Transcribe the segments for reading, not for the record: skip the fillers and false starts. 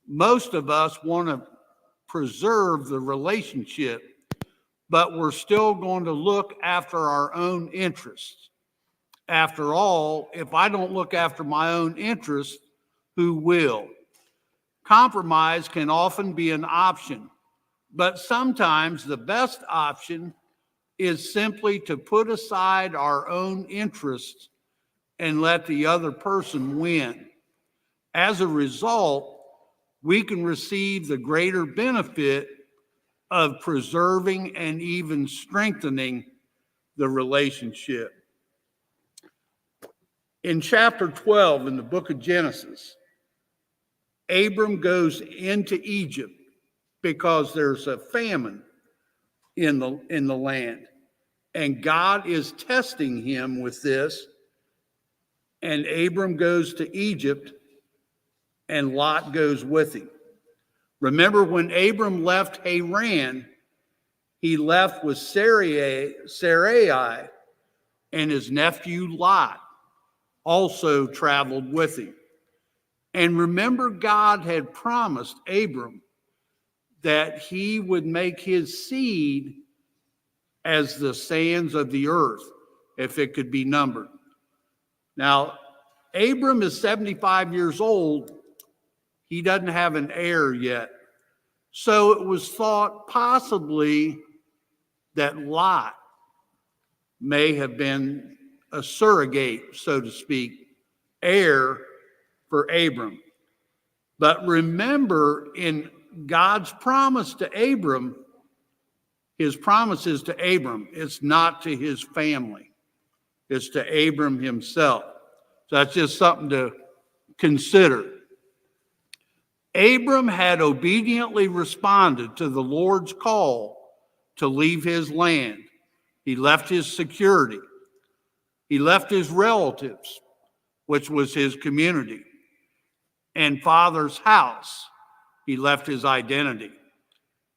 Most of us want to preserve the relationship, but we're still going to look after our own interests. After all, if I don't look after my own interests, who will? Compromise can often be an option, but sometimes the best option is simply to put aside our own interests and let the other person win. As a result, we can receive the greater benefit of preserving and even strengthening the relationship. In chapter 12 in the book of Genesis, Abram goes into Egypt because there's a famine in the land. And God is testing him with this. And Abram goes to Egypt, and Lot goes with him. Remember, when Abram left Haran, he left with Sarai, and his nephew Lot also traveled with him. And remember, God had promised Abram that he would make his seed as the sands of the earth, if it could be numbered. Now, Abram is 75 years old. He doesn't have an heir yet. So it was thought possibly that Lot may have been a surrogate, so to speak, heir for Abram. But remember, in God's promise to Abram, his promise is to Abram. It's not to his family. It's to Abram himself. So that's just something to consider. Abram had obediently responded to the Lord's call to leave his land. He left his security. He left his relatives, which was his community, and father's house. He left his identity.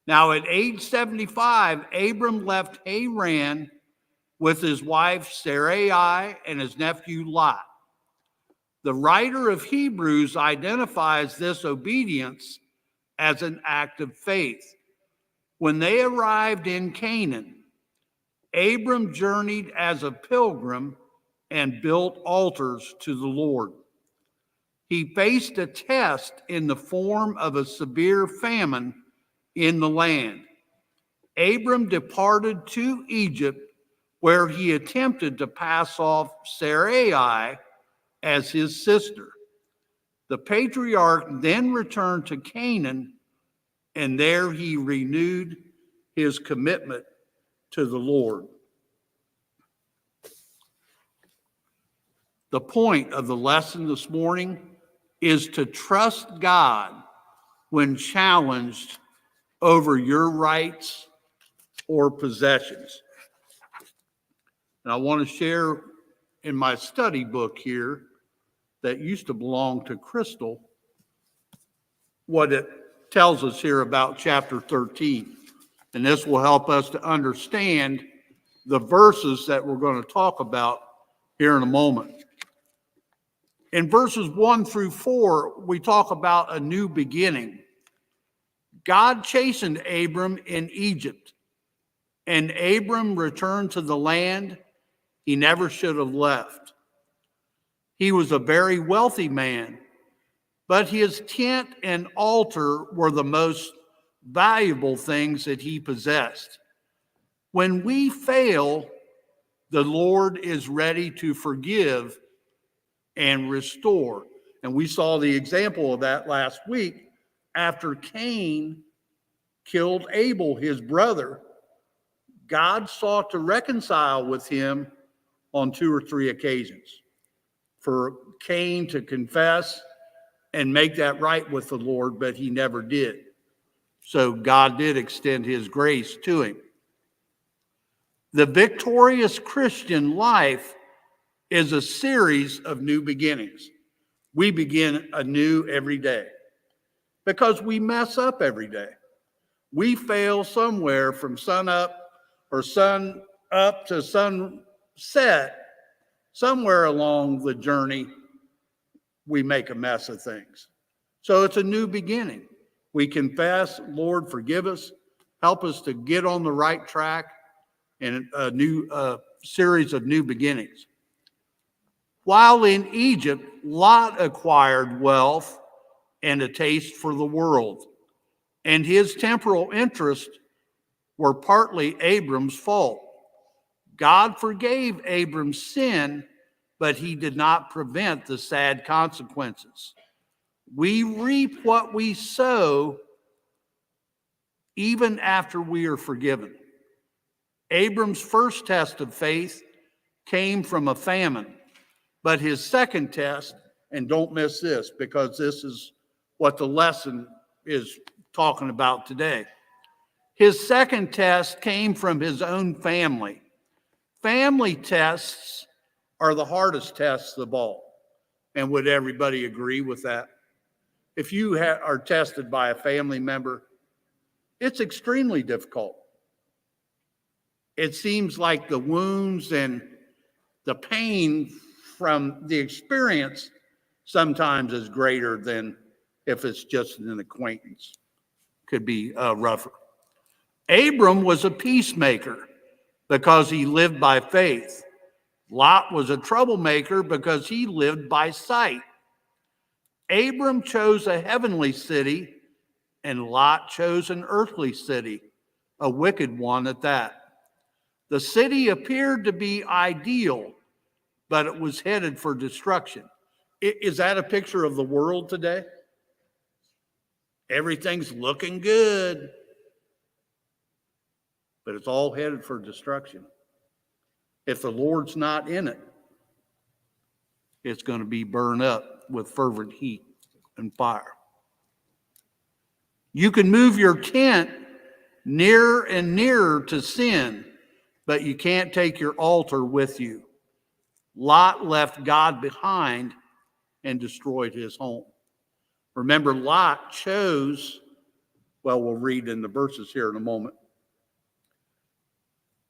Now, at age 75, Abram left Haran with his wife Sarai and his nephew Lot. The writer of Hebrews identifies this obedience as an act of faith. When they arrived in Canaan, Abram journeyed as a pilgrim and built altars to the Lord. He faced a test in the form of a severe famine in the land. Abram departed to Egypt, where he attempted to pass off Sarai as his sister. The patriarch then returned to Canaan, and there he renewed his commitment to the Lord. The point of the lesson this morning is to trust God when challenged over your rights or possessions. And I want to share in my study book here that used to belong to Crystal what it tells us here about chapter 13. And this will help us to understand the verses that we're going to talk about here in a moment. In verses 1 through 4, we talk about a new beginning. God chastened Abram in Egypt, and Abram returned to the land he never should have left. He was a very wealthy man, but his tent and altar were the most valuable things that he possessed. When we fail, the Lord is ready to forgive and restore. And we saw the example of that last week after Cain killed Abel, his brother. God sought to reconcile with him on 2 or 3 occasions for Cain to confess and make that right with the Lord, but he never did. So God did extend his grace to him. The victorious Christian life is a series of new beginnings. We begin anew every day because we mess up every day. We fail somewhere from sun up to sunset. Somewhere along the journey, we make a mess of things. So it's a new beginning. We confess, Lord, forgive us, help us to get on the right track and a new series of new beginnings. While in Egypt, Lot acquired wealth and a taste for the world, and his temporal interests were partly Abram's fault. God forgave Abram's sin, but he did not prevent the sad consequences. We reap what we sow even after we are forgiven. Abram's first test of faith came from a famine, but his second test, and don't miss this because this is what the lesson is talking about today. His second test came from his own family. Family tests are the hardest tests of all. And would everybody agree with that? If you are tested by a family member, it's extremely difficult. It seems like the wounds and the pain from the experience sometimes is greater than if it's just an acquaintance. Could be rougher. Abram was a peacemaker because he lived by faith. Lot was a troublemaker because he lived by sight. Abram chose a heavenly city, and Lot chose an earthly city, a wicked one at that. The city appeared to be ideal, but it was headed for destruction. Is that a picture of the world today? Everything's looking good, but it's all headed for destruction. If the Lord's not in it, it's going to be burned up with fervent heat and fire. You can move your tent nearer and nearer to sin, but you can't take your altar with you. Lot left God behind and destroyed his home. Remember, Lot chose, well, we'll read in the verses here in a moment,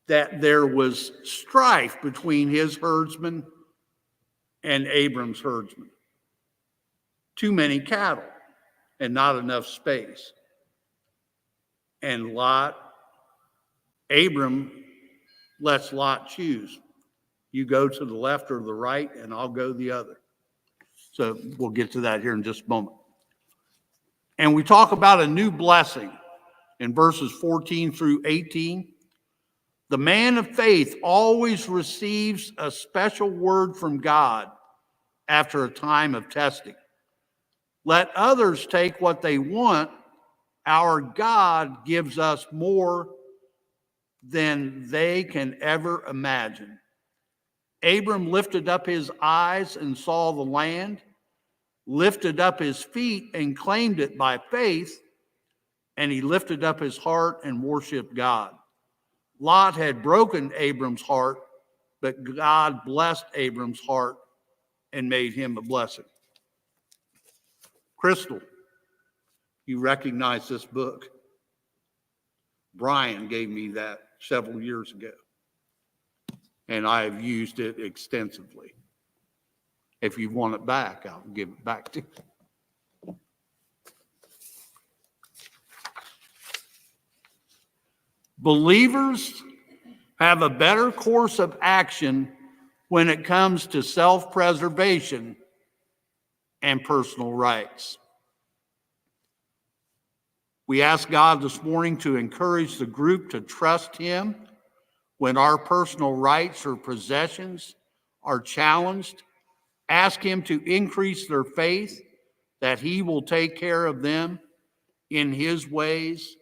that there was strife between his herdsmen and Abram's herdsmen. Too many cattle and not enough space. And Abram lets Lot choose. You go to the left or the right, and I'll go the other. So we'll get to that here in just a moment. And we talk about a new blessing in verses 14 through 18. The man of faith always receives a special word from God after a time of testing. Let others take what they want. Our God gives us more than they can ever imagine. Abram lifted up his eyes and saw the land, lifted up his feet and claimed it by faith, and he lifted up his heart and worshiped God. Lot had broken Abram's heart, but God blessed Abram's heart and made him a blessing. Crystal, you recognize this book. Brian gave me that several years ago, and I have used it extensively. If you want it back, I'll give it back to you. Believers have a better course of action when it comes to self-preservation and personal rights. We ask God this morning to encourage the group to trust Him when our personal rights or possessions are challenged. Ask Him to increase their faith that He will take care of them in His ways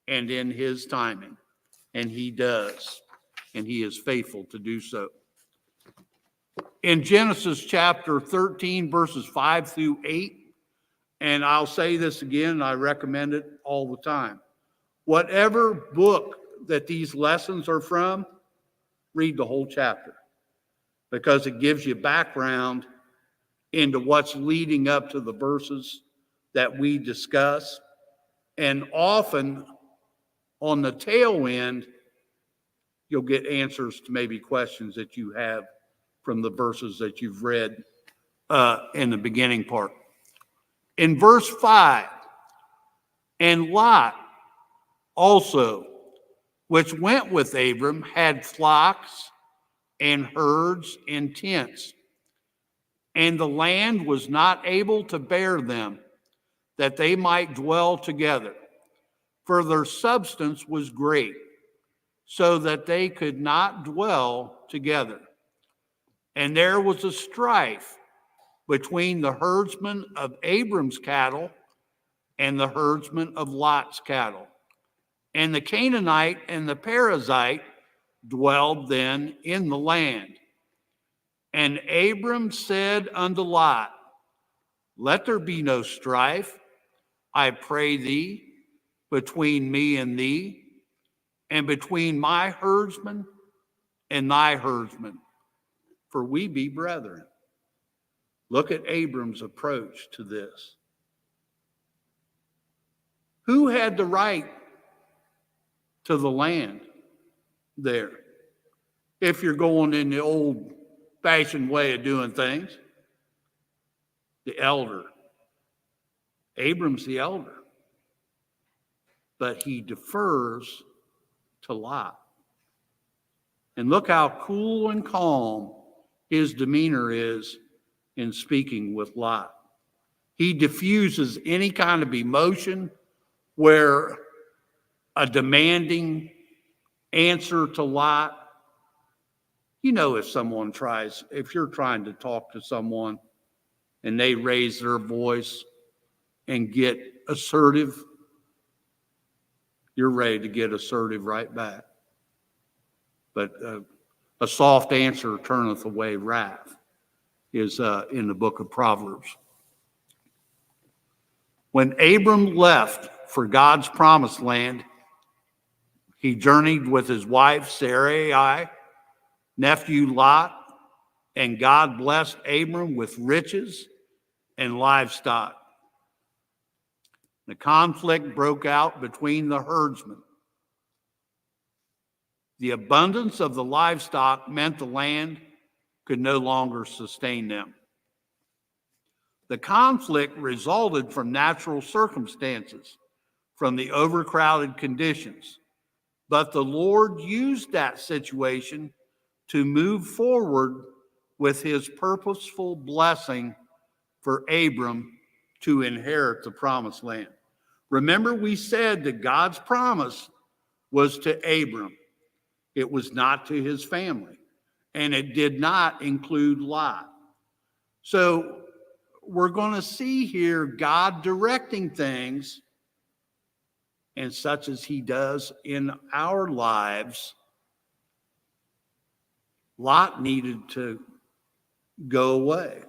and in His timing. And He does, and He is faithful to do so. In Genesis chapter 13, verses 5 through 8, and I'll say this again, I recommend it all the time. Whatever book that these lessons are from, read the whole chapter, because it gives you background into what's leading up to the verses that we discuss. And often on the tail end, you'll get answers to maybe questions that you have from the verses that you've read in the beginning part. In verse 5, and Lot also, which went with Abram, had flocks and herds and tents, and the land was not able to bear them, that they might dwell together, for their substance was great, so that they could not dwell together. And there was a strife between the herdsmen of Abram's cattle and the herdsmen of Lot's cattle. And the Canaanite and the Perizzite dwelled then in the land. And Abram said unto Lot, let there be no strife, I pray thee, between me and thee, and between my herdsmen and thy herdsmen, for we be brethren. Look at Abram's approach to this. Who had the right to the land there? If you're going in the old-fashioned way of doing things, the elder. Abram's the elder. But he defers to Lot. And look how cool and calm his demeanor is in speaking with Lot. He diffuses any kind of emotion where a demanding answer to Lot, you know, if you're trying to talk to someone and they raise their voice and get assertive, you're ready to get assertive right back. But a soft answer turneth away wrath is in the book of Proverbs. When Abram left for God's promised land, he journeyed with his wife Sarai, nephew Lot, and God blessed Abram with riches and livestock. The conflict broke out between the herdsmen. The abundance of the livestock meant the land could no longer sustain them. The conflict resulted from natural circumstances, from the overcrowded conditions. But the Lord used that situation to move forward with his purposeful blessing for Abram to inherit the promised land. Remember, we said that God's promise was to Abram. It was not to his family, and it did not include Lot. So we're going to see here God directing things, and such as he does in our lives. Lot needed to go away,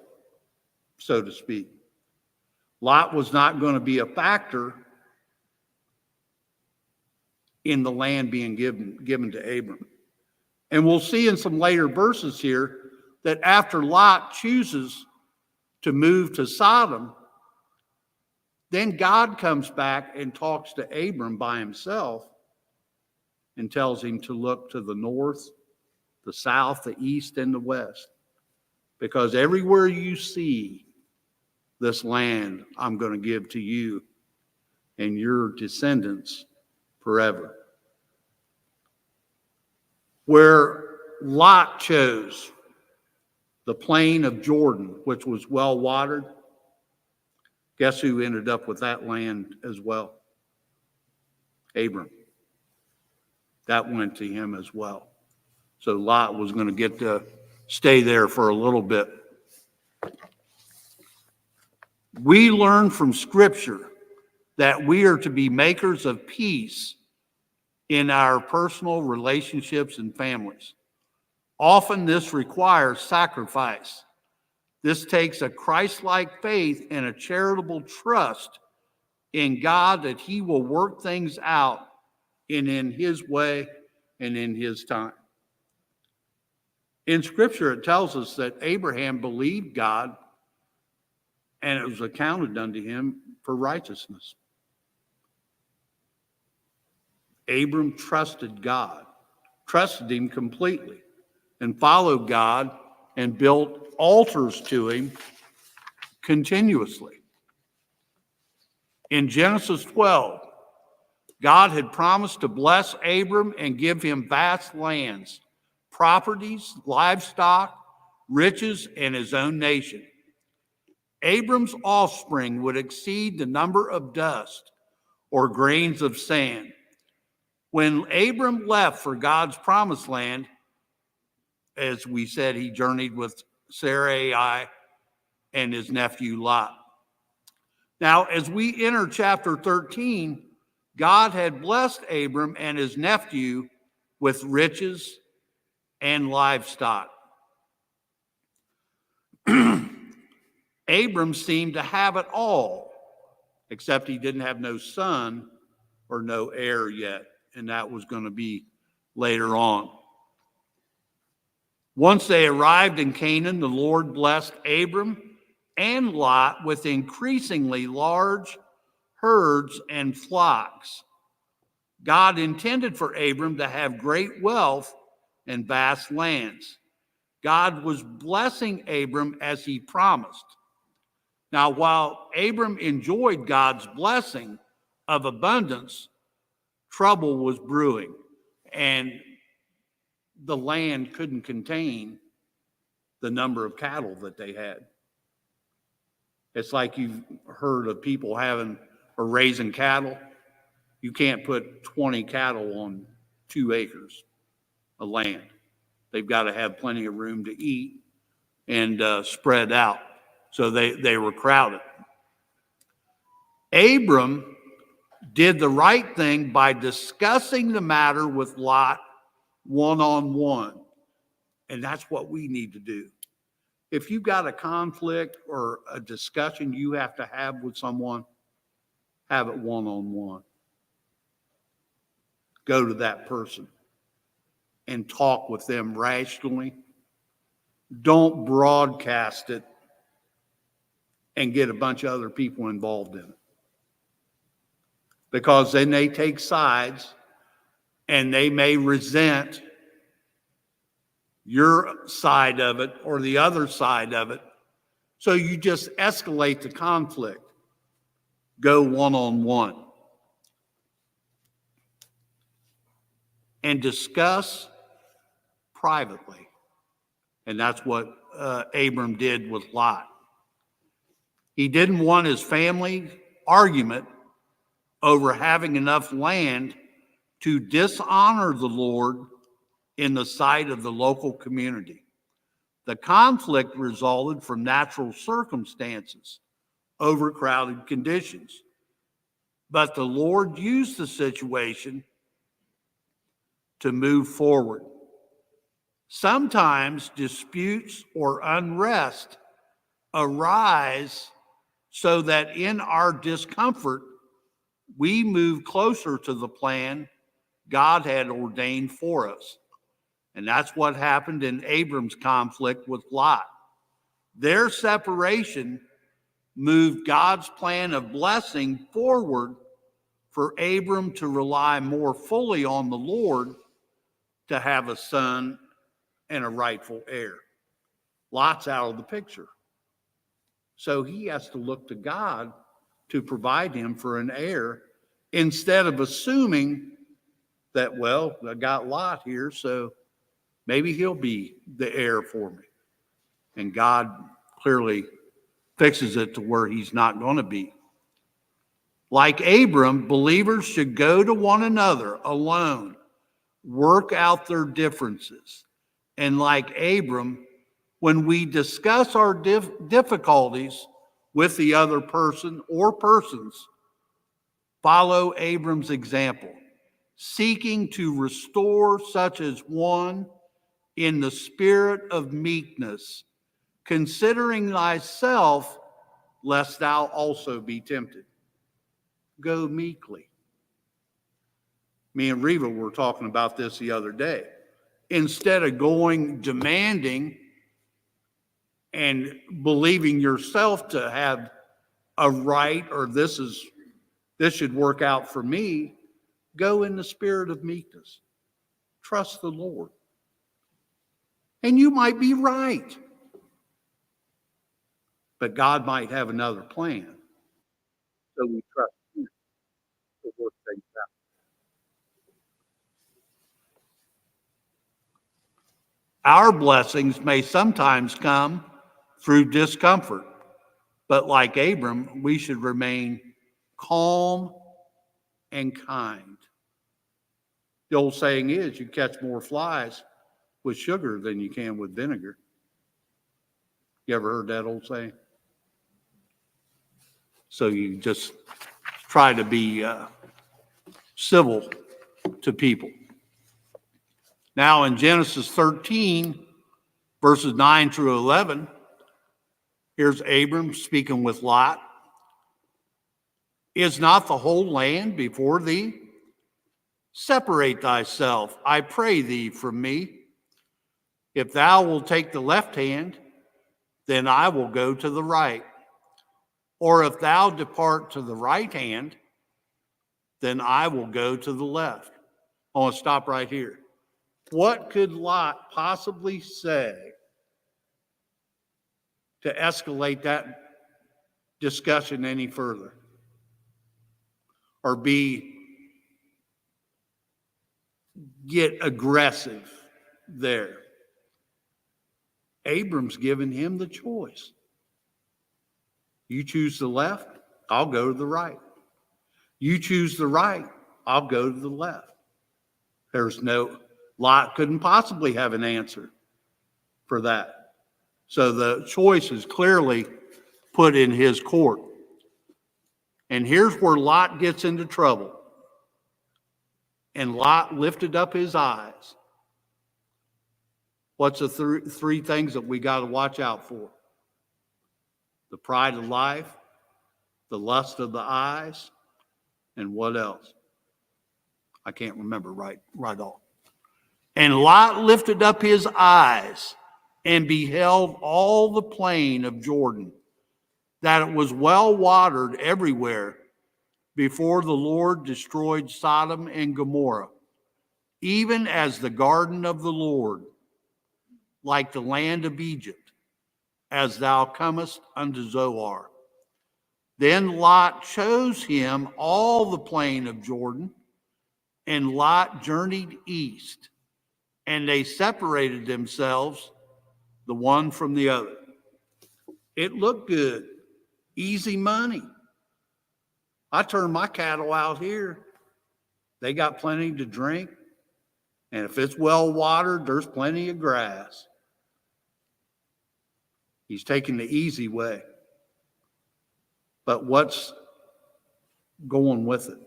so to speak. Lot was not going to be a factor in the land being given to Abram. And we'll see in some later verses here that after Lot chooses to move to Sodom, then God comes back and talks to Abram by himself and tells him to look to the north, the south, the east, and the west. Because everywhere you see this land, I'm going to give to you and your descendants forever. Where Lot chose the plain of Jordan, which was well watered, guess who ended up with that land as well? Abram. That went to him as well. So Lot was going to get to stay there for a little bit. We learn from Scripture that we are to be makers of peace in our personal relationships and families. Often this requires sacrifice. This takes a Christ-like faith and a charitable trust in God that he will work things out in his way and in his time. In Scripture, it tells us that Abraham believed God and it was accounted unto him for righteousness. Abram trusted God, trusted him completely, and followed God and built altars to him continuously. In Genesis 12, God had promised to bless Abram and give him vast lands, properties, livestock, riches, and his own nation. Abram's offspring would exceed the number of dust or grains of sand. When Abram left for God's promised land, as we said, he journeyed with Sarai and his nephew Lot. Now, as we enter chapter 13, God had blessed Abram and his nephew with riches and livestock. Abram seemed to have it all, except he didn't have no son or no heir yet, and that was going to be later on. Once they arrived in Canaan, the Lord blessed Abram and Lot with increasingly large herds and flocks. God intended for Abram to have great wealth and vast lands. God was blessing Abram as he promised. Now, while Abram enjoyed God's blessing of abundance, trouble was brewing, and the land couldn't contain the number of cattle that they had. It's like you've heard of people having or raising cattle. You can't put 20 cattle on 2 acres of land. They've got to have plenty of room to eat and spread out. So they were crowded. Abram did the right thing by discussing the matter with Lot one-on-one. And that's what we need to do. If you've got a conflict or a discussion you have to have with someone, have it one-on-one. Go to that person and talk with them rationally. Don't broadcast it and get a bunch of other people involved in it. Because then they take sides and they may resent your side of it or the other side of it. So you just escalate the conflict. Go one-on-one. And discuss privately. And that's what Abram did with Lot. He didn't want his family argument over having enough land to dishonor the Lord in the sight of the local community. The conflict resulted from natural circumstances, overcrowded conditions. But the Lord used the situation to move forward. Sometimes disputes or unrest arise so that in our discomfort, we move closer to the plan God had ordained for us. And that's what happened in Abram's conflict with Lot. Their separation moved God's plan of blessing forward for Abram to rely more fully on the Lord to have a son and a rightful heir. Lot's out of the picture. So he has to look to God to provide him for an heir instead of assuming that, well, I got Lot here, so maybe he'll be the heir for me. And God clearly fixes it to where he's not going to be. Like Abram, believers should go to one another alone, work out their differences. And like Abram, when we discuss our difficulties with the other person or persons, follow Abram's example, seeking to restore such as one in the spirit of meekness, considering thyself, lest thou also be tempted. Go meekly. Me and Reva were talking about this the other day. Instead of going demanding and believing yourself to have a right or this should work out for me, go in the spirit of meekness. Trust the Lord. And you might be right. But God might have another plan. So we trust. to work things out. Our blessings may sometimes come through discomfort, but like Abram, we should remain calm and kind. The old saying is, you catch more flies with sugar than you can with vinegar. You ever heard that old saying? So you just try to be civil to people. Now in Genesis 13, verses 9 through 11, here's Abram speaking with Lot. Is not the whole land before thee? Separate thyself, I pray thee, from me. If thou wilt take the left hand, then I will go to the right. Or if thou depart to the right hand, then I will go to the left. I want to stop right here. What could Lot possibly say to escalate that discussion any further? Or get aggressive there? Abram's given him the choice. You choose the left, I'll go to the right. You choose the right, I'll go to the left. Lot couldn't possibly have an answer for that. So the choice is clearly put in his court. And here's where Lot gets into trouble. And Lot lifted up his eyes. What's the three things that we got to watch out for? The pride of life, the lust of the eyes, and what else? I can't remember right off. And Lot lifted up his eyes and beheld all the plain of Jordan, that it was well watered everywhere, before the Lord destroyed Sodom and Gomorrah, even as the garden of the Lord, like the land of Egypt, as thou comest unto Zoar. Then Lot chose him all the plain of Jordan, and Lot journeyed east, and they separated themselves, the one from the other. It looked good, easy money. I turn my cattle out here. They got plenty to drink. And if it's well watered, there's plenty of grass. He's taking the easy way. But what's going with it?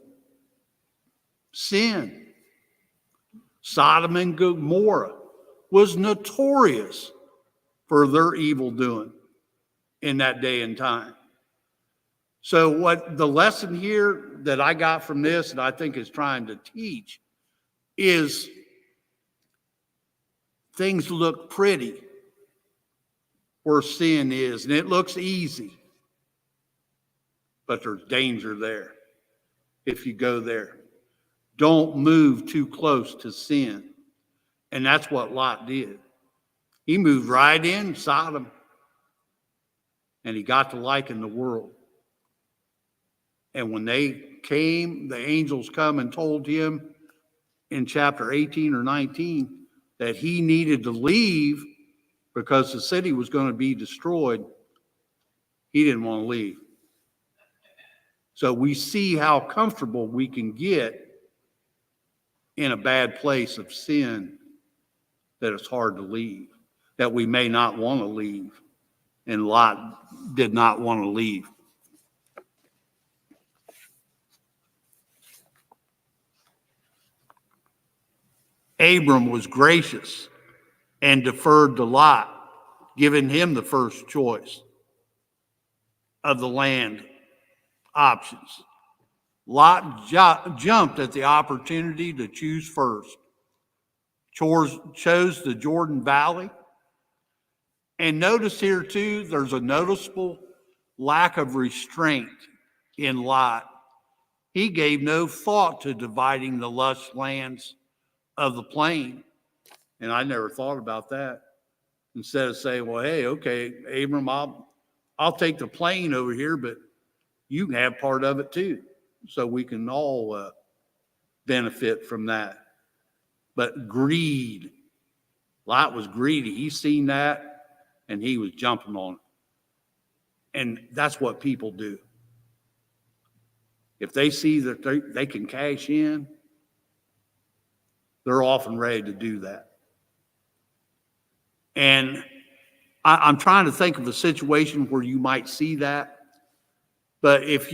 Sin. Sodom and Gomorrah was notorious for their evil doing in that day and time. So what the lesson here that I got from this, and I think is trying to teach, is things look pretty where sin is, and it looks easy, but there's danger there if you go there. Don't move too close to sin. And that's what Lot did. He moved right in Sodom, and he got to liking the world. And when they came, the angels come and told him in chapter 18 or 19 that he needed to leave because the city was going to be destroyed. He didn't want to leave. So we see how comfortable we can get in a bad place of sin, that it's hard to leave, that we may not want to leave. And Lot did not want to leave. Abram was gracious and deferred to Lot, giving him the first choice of the land options. Lot jumped at the opportunity to choose first, chose the Jordan Valley. And notice here too, there's a noticeable lack of restraint in Lot. He gave no thought to dividing the lush lands of the plain. And I never thought about that. Instead of saying, well, hey, okay, Abram, I'll take the plain over here, but you can have part of it too. so we can all benefit from that. But greed, Lot was greedy. He seen that and he was jumping on it. And that's what people do. If they see that they can cash in, they're often ready to do that. And I'm trying to think of a situation where you might see that. But if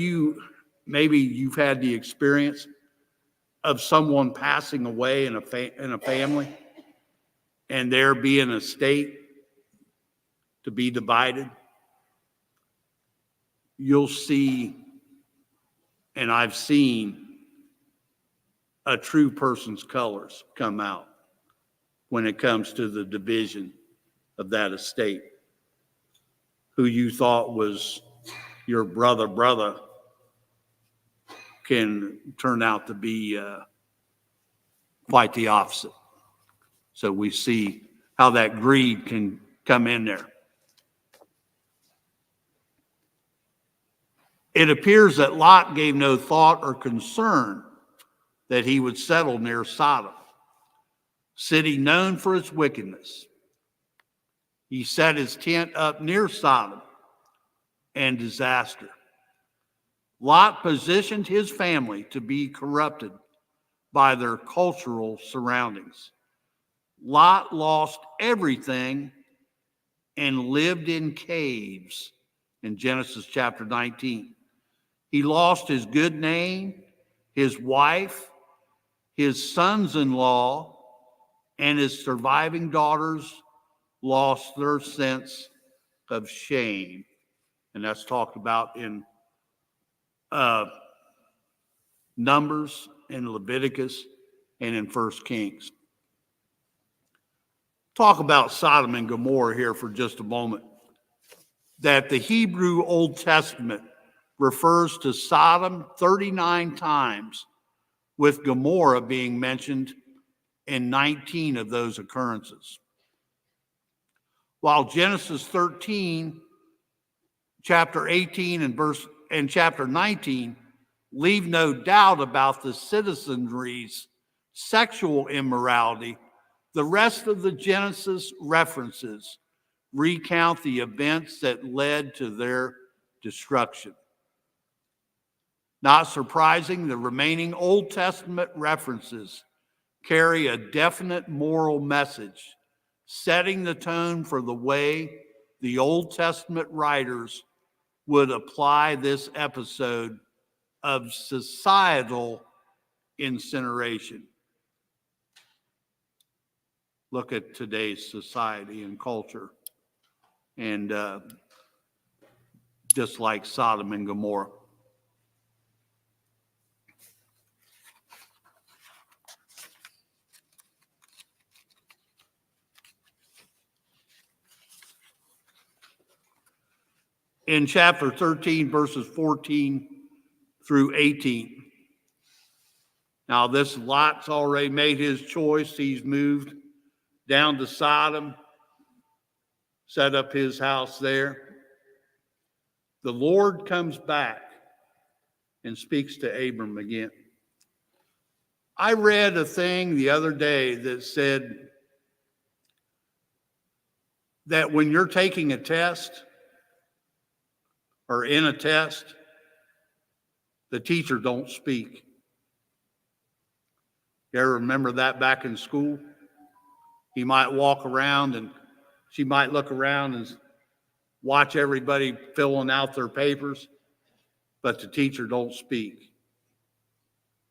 maybe you've had the experience of someone passing away in a family and there being a estate to be divided, you'll see, and I've seen, a true person's colors come out when it comes to the division of that estate. Who you thought was your brother can turn out to be quite the opposite. So we see how that greed can come in there. It appears that Lot gave no thought or concern that he would settle near Sodom, city known for its wickedness. He set his tent up near Sodom and disaster. Lot positioned his family to be corrupted by their cultural surroundings. Lot lost everything and lived in caves in Genesis chapter 19. He lost his good name, his wife, his sons-in-law, and his surviving daughters lost their sense of shame. And that's talked about in Numbers, in Leviticus, and in 1 Kings. Talk about Sodom and Gomorrah here for just a moment. That the Hebrew Old Testament refers to Sodom 39 times, with Gomorrah being mentioned in 19 of those occurrences. While Genesis 13, chapter 18 and chapter 19 leave no doubt about the citizenry's sexual immorality, the rest of the Genesis references recount the events that led to their destruction. Not surprising, the remaining Old Testament references carry a definite moral message, setting the tone for the way the Old Testament writers would apply this episode of societal incineration. Look at today's society and culture, and just like Sodom and Gomorrah. In chapter 13, verses 14 through 18. Now, this Lot's already made his choice. He's moved down to Sodom, set up his house there. The Lord comes back and speaks to Abram again. I read a thing the other day that said that when you're taking a test or in a test, the teacher don't speak. You ever remember that back in school? He might walk around and she might look around and watch everybody filling out their papers, but the teacher don't speak.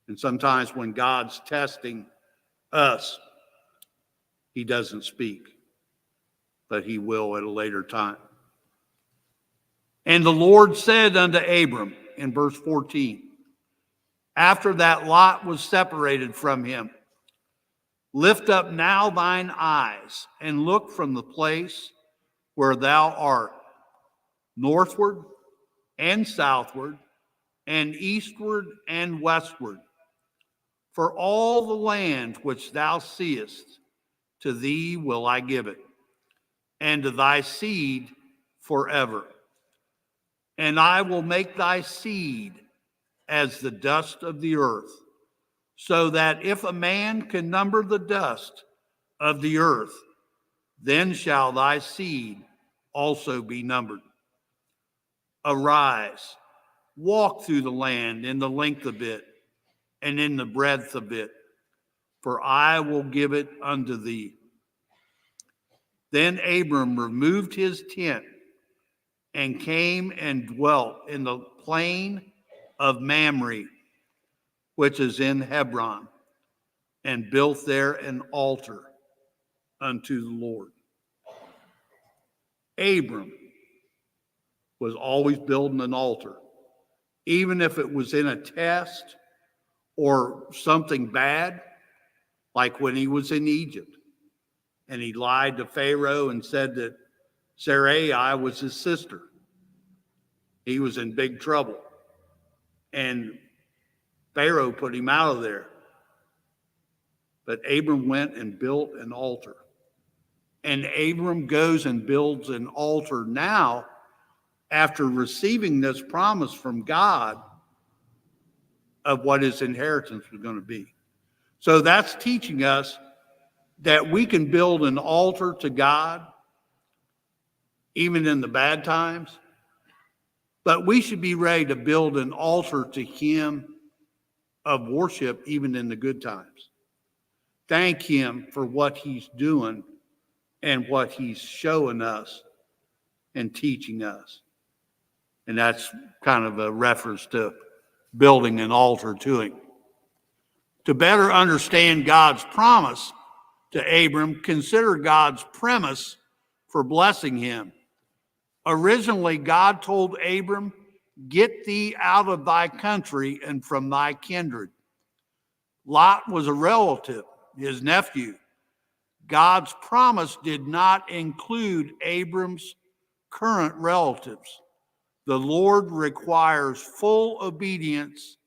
And sometimes when God's testing us, he doesn't speak, but he will at a later time. And the Lord said unto Abram in verse 14, after that Lot was separated from him, lift up now thine eyes and look from the place where thou art, northward and southward and eastward and westward. For all the land which thou seest, to thee will I give it, and to thy seed forever. And I will make thy seed as the dust of the earth, so that if a man can number the dust of the earth, then shall thy seed also be numbered. Arise, walk through the land in the length of it and in the breadth of it, for I will give it unto thee. Then Abram removed his tent and came and dwelt in the plain of Mamre, which is in Hebron, and built there an altar unto the Lord. Abram was always building an altar, even if it was in a test or something bad, like when he was in Egypt and he lied to Pharaoh and said that Sarai was his sister. He was in big trouble, and Pharaoh put him out of there. But Abram went and built an altar. And Abram goes and builds an altar now after receiving this promise from God of what his inheritance was going to be. So that's teaching us that we can build an altar to God even in the bad times, but we should be ready to build an altar to him of worship even in the good times. Thank him for what he's doing and what he's showing us and teaching us. And that's kind of a reference to building an altar to him. To better understand God's promise to Abram, consider God's premise for blessing him. Originally, God told Abram, "Get thee out of thy country and from thy kindred." Lot was a relative, his nephew. God's promise did not include Abram's current relatives. The Lord requires full obedience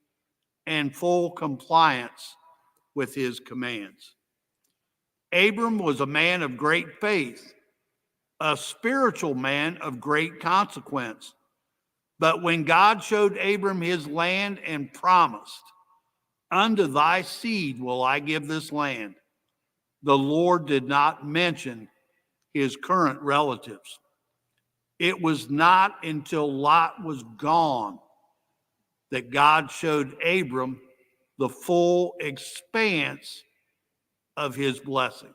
and full compliance with his commands. Abram was a man of great faith, a spiritual man of great consequence. But when God showed Abram his land and promised, "Unto thy seed will I give this land," the Lord did not mention his current relatives. It was not until Lot was gone that God showed Abram the full expanse of his blessing.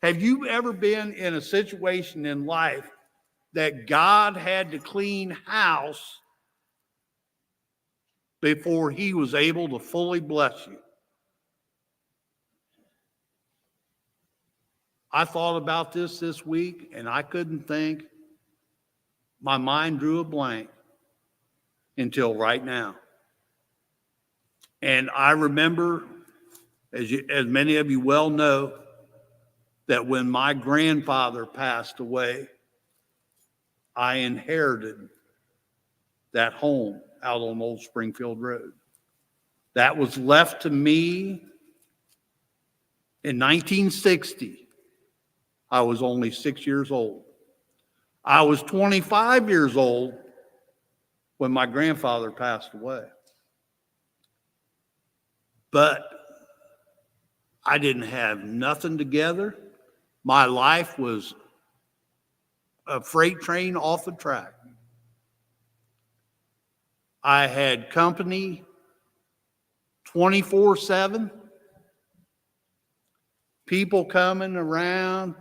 Have you ever been in a situation in life that God had to clean house before he was able to fully bless you? I thought about this week and I couldn't think. My mind drew a blank until right now. And I remember, as many of you well know, that when my grandfather passed away, I inherited that home out on Old Springfield Road. That was left to me in 1960. I was only 6 years old. I was 25 years old when my grandfather passed away. But I didn't have nothing together. My life was a freight train off the track. I had company 24/7, people coming around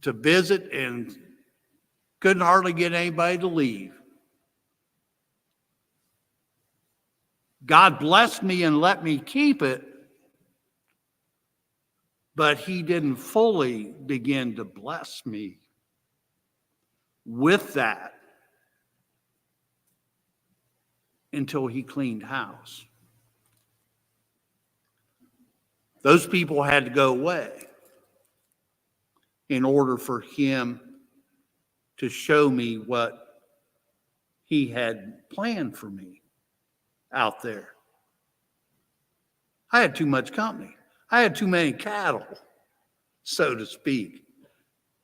to visit and couldn't hardly get anybody to leave. God blessed me and let me keep it, but he didn't fully begin to bless me with that until he cleaned house. Those people had to go away in order for him to show me what he had planned for me out there. I had too much company. I had too many cattle, so to speak,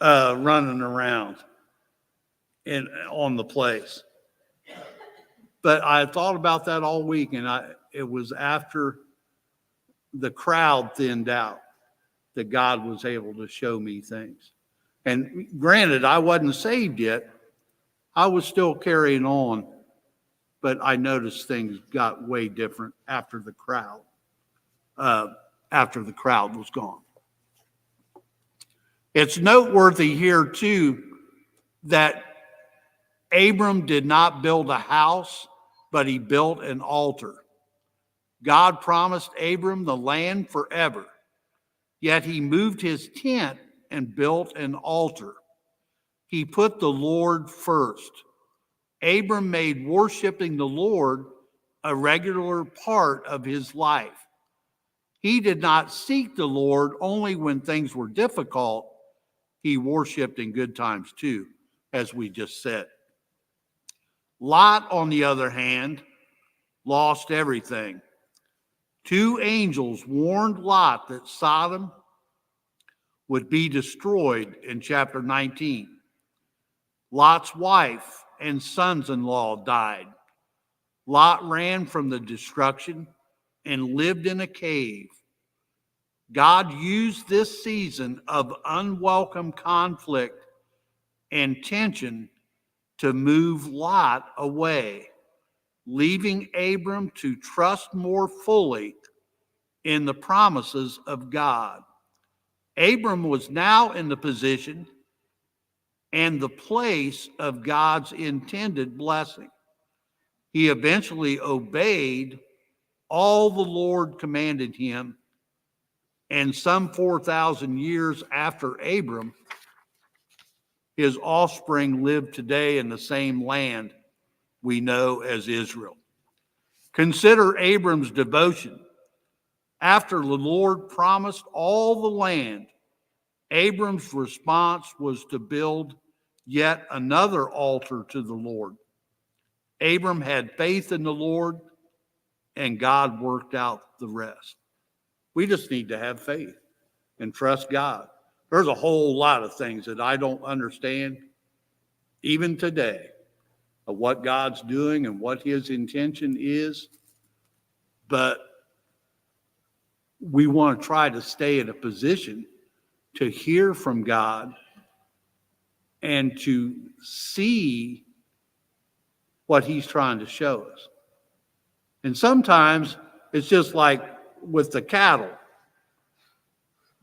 running around on the place. But I thought about that all week, and it was after the crowd thinned out that God was able to show me things. And granted, I wasn't saved yet. I was still carrying on, but I noticed things got way different after the crowd was gone. It's noteworthy here too that Abram did not build a house, but he built an altar. God promised Abram the land forever, yet he moved his tent and built an altar. He put the Lord first. Abram made worshiping the Lord a regular part of his life. He did not seek the Lord only when things were difficult. He worshiped in good times too, as we just said. Lot, on the other hand, lost everything. 2 angels warned Lot that Sodom would be destroyed in chapter 19. Lot's wife and sons-in-law died. Lot ran from the destruction and lived in a cave. God used this season of unwelcome conflict and tension to move Lot away, leaving Abram to trust more fully in the promises of God. Abram was now in the position and the place of God's intended blessing. He eventually obeyed all the Lord commanded him, and some 4,000 years after Abram, his offspring live today in the same land we know as Israel. Consider Abram's devotion. After the Lord promised all the land, Abram's response was to build yet another altar to the Lord. Abram had faith in the Lord, and God worked out the rest. We just need to have faith and trust God. There's a whole lot of things that I don't understand, even today, of what God's doing and what his intention is. But we want to try to stay in a position to hear from God and to see what he's trying to show us. And sometimes it's just like with the cattle.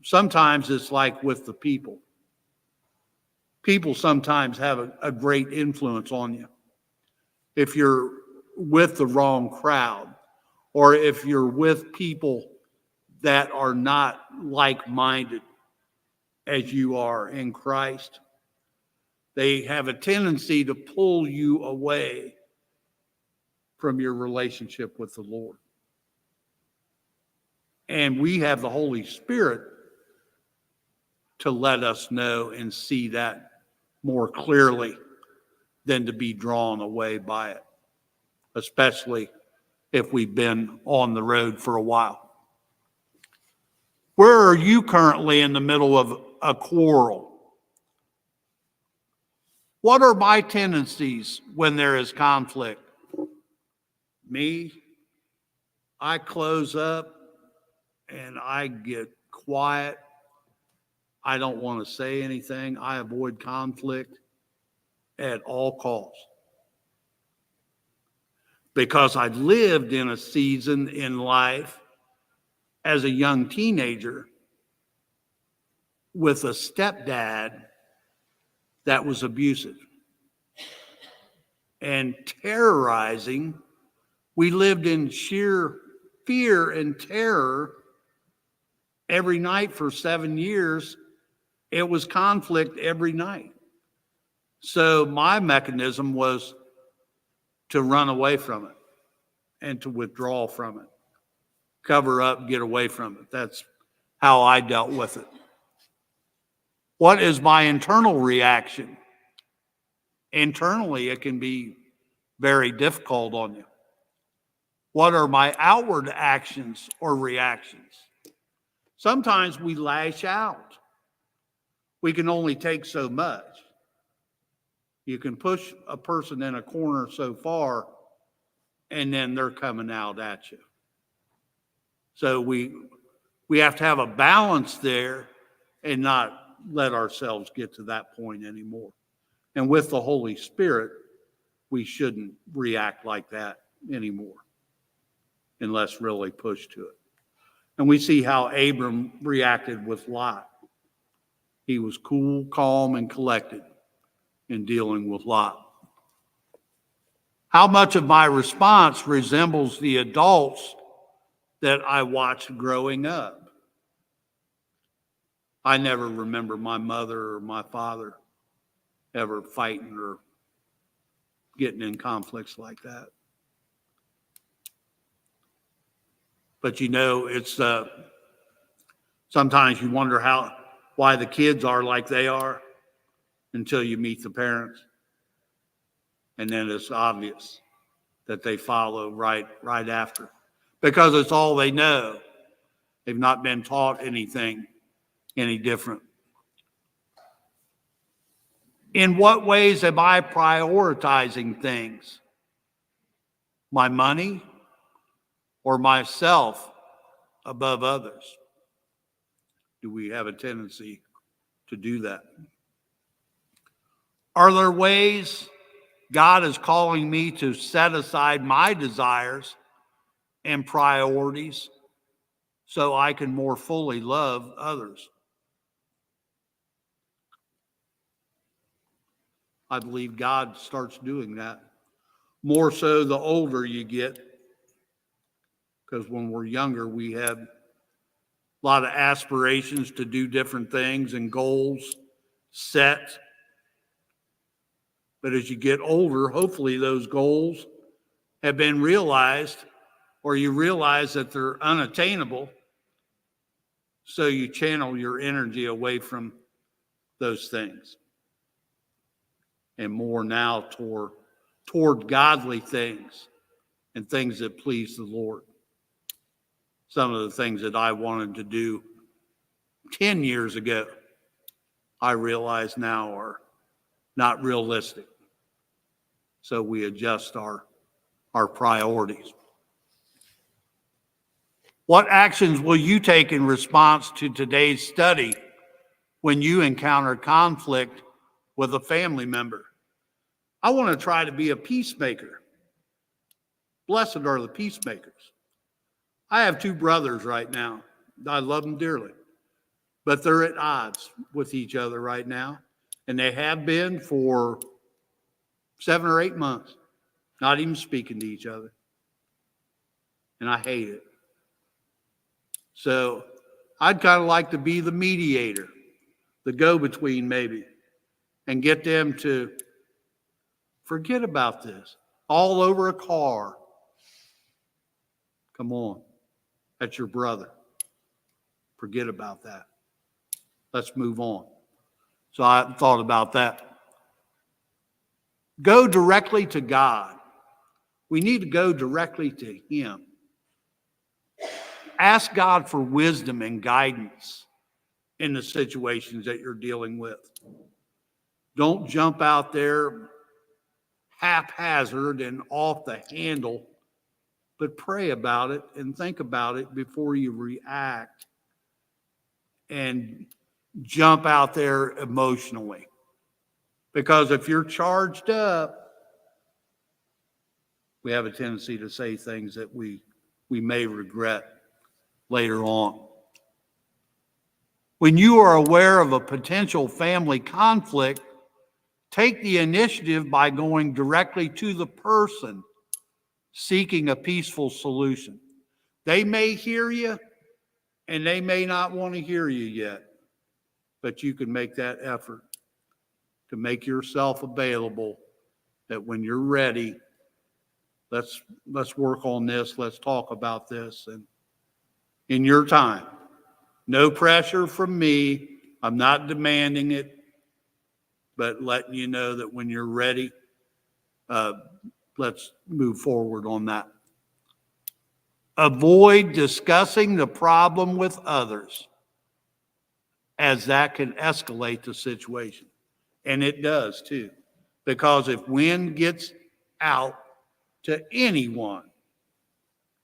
Sometimes it's like with the people. People sometimes have a great influence on you. If you're with the wrong crowd, or if you're with people that are not like-minded as you are in Christ, they have a tendency to pull you away from your relationship with the Lord. And we have the Holy Spirit to let us know and see that more clearly than to be drawn away by it, especially if we've been on the road for a while. Where are you currently in the middle of a quarrel? What are my tendencies when there is conflict? Me, I close up and I get quiet. I don't want to say anything. I avoid conflict at all costs. Because I lived in a season in life as a young teenager with a stepdad that was abusive and terrorizing. We lived in sheer fear and terror every night for 7 years. It was conflict every night. So my mechanism was to run away from it and to withdraw from it, cover up, get away from it. That's how I dealt with it. What is my internal reaction? Internally, it can be very difficult on you. What are my outward actions or reactions? Sometimes we lash out. We can only take so much. You can push a person in a corner so far and then they're coming out at you. So we have to have a balance there and not let ourselves get to that point anymore. And with the Holy Spirit, we shouldn't react like that anymore unless really pushed to it. And we see how Abram reacted with Lot. He was cool, calm, and collected in dealing with Lot. How much of my response resembles the adults that I watched growing up? I never remember my mother or my father ever fighting or getting in conflicts like that. But it's sometimes you wonder why the kids are like they are until you meet the parents. And then it's obvious that they follow right after, because it's all they know. They've not been taught anything any different. In what ways am I prioritizing things? My money or myself above others? Do we have a tendency to do that? Are there ways God is calling me to set aside my desires and priorities so I can more fully love others? I believe God starts doing that more so the older you get, because when we're younger, we have a lot of aspirations to do different things and goals set. But as you get older, hopefully those goals have been realized, or you realize that they're unattainable. So you channel your energy away from those things and more now toward godly things and things that please the Lord. Some of the things that I wanted to do 10 years ago, I realize now are not realistic. So we adjust our priorities. What actions will you take in response to today's study when you encounter conflict with a family member? I want to try to be a peacemaker. Blessed are the peacemakers. I have two brothers right now. I love them dearly, but they're at odds with each other right now, and they have been for 7 or 8 months, not even speaking to each other. And I hate it. So I'd kind of like to be the mediator, the go-between maybe, and get them to forget about this. All over a car. Come on. That's your brother. Forget about that. Let's move on. So I thought about that. Go directly to God. We need to go directly to Him. Ask God for wisdom and guidance in the situations that you're dealing with. Don't jump out there haphazard and off the handle, but pray about it and think about it before you react and jump out there emotionally. Because if you're charged up, we have a tendency to say things that we may regret later on. When you are aware of a potential family conflict, take the initiative by going directly to the person seeking a peaceful solution. They may hear you and they may not want to hear you yet, but you can make that effort to make yourself available, that when you're ready, let's work on this, let's talk about this, and in your time. No pressure from me. I'm not demanding it, but letting you know that when you're ready, let's move forward on that. Avoid discussing the problem with others, as that can escalate the situation. And it does too. Because if wind gets out to anyone,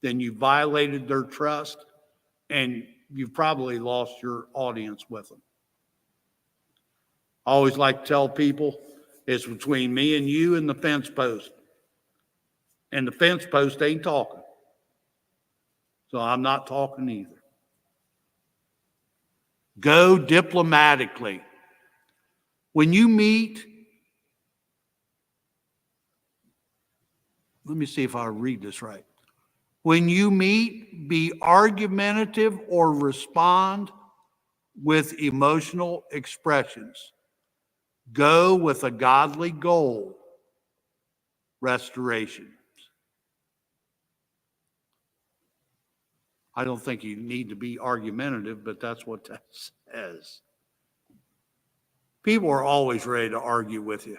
then you violated their trust and you've probably lost your audience with them. I always like to tell people it's between me and you and the fence post. And the fence post ain't talking. So I'm not talking either. Go diplomatically. When you meet, let me see if I read this right. When you meet, be argumentative or respond with emotional expressions. Go with a godly goal, restoration. I don't think you need to be argumentative, but that's what that says. People are always ready to argue with you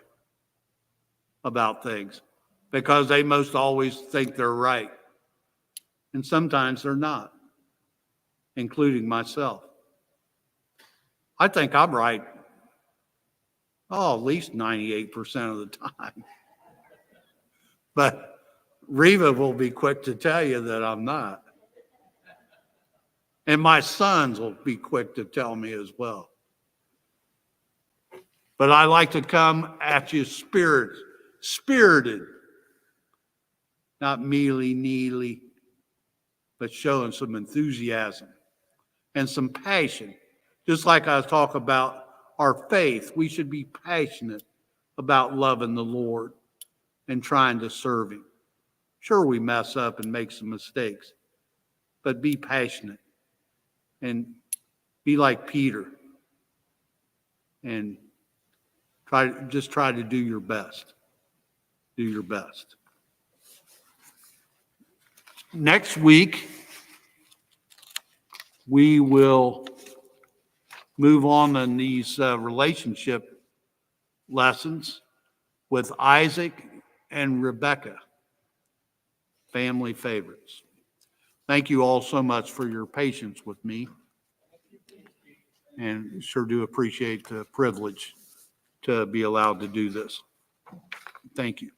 about things because they most always think they're right. And sometimes they're not, including myself. I think I'm right, at least 98% of the time. But Reva will be quick to tell you that I'm not. And my sons will be quick to tell me as well. But I like to come at you spirited, not mealy-neely, but showing some enthusiasm and some passion. Just like I talk about our faith, we should be passionate about loving the Lord and trying to serve Him. Sure, we mess up and make some mistakes, but be passionate and be like Peter and try to do your best. Do your best. Next week, we will move on in these relationship lessons with Isaac and Rebecca, family favorites. Thank you all so much for your patience with me, and sure do appreciate the privilege to be allowed to do this. Thank you.